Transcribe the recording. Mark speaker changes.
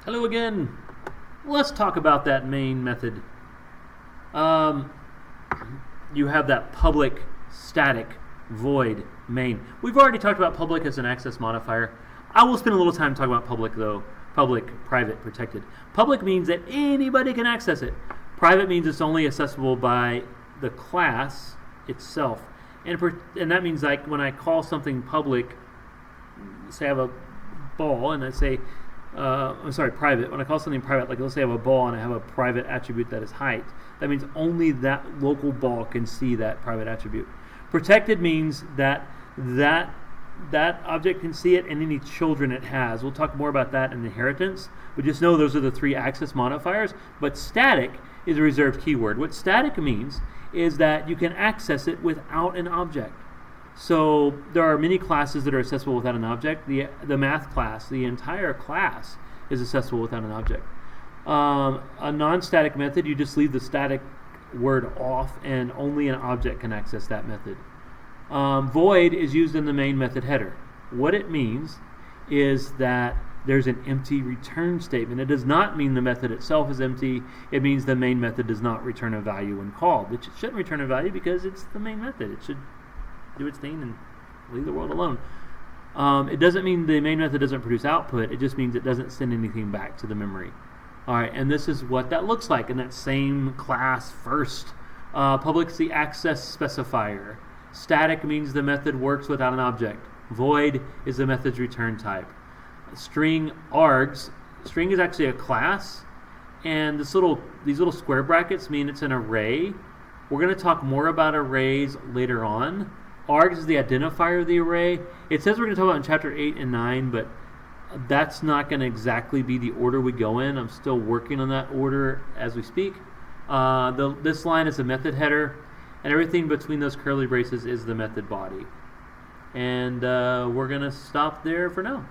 Speaker 1: Hello again. Let's talk about that main method. Um, you have that public, static, void, main. We've already talked about public as an access modifier. I will spend a little time talking about public though. Public, private, protected. Public means that anybody can access it. Private means it's only accessible by the class itself. And that means like when I call something public, say I have a ball and I say, private. When I call something private, like let's say I have a ball and I have a private attribute that is height, that means only that local ball can see that private attribute. Protected means that object can see it and any children it has. We'll talk more about that in inheritance, but just know those are the three access modifiers. But static is a reserved keyword. What static means is that you can access it without an object. So there are many classes that are accessible without an object. The math class, the entire class, is accessible without an object. A non-static method, you just leave the static word off and only an object can access that method. Void is used in the main method header. What it means is that there's an empty return statement. It does not mean the method itself is empty. It means the main method does not return a value when called, which it shouldn't return a value because it's the main method. It should do its thing and leave the world alone. It doesn't mean the main method doesn't produce output. It just means it doesn't send anything back to the memory. All right, and this is what that looks like in that same class first. Public is the access specifier. Static means the method works without an object. Void is the method's return type. String args. String is actually a class, and these little square brackets mean it's an array. We're going to talk more about arrays later on. Args is the identifier of the array. It says we're going to talk about in chapter 8 and 9, but that's not going to exactly be the order we go in. I'm still working on that order as we speak. This line is the method header, and everything between those curly braces is the method body. And we're going to stop there for now.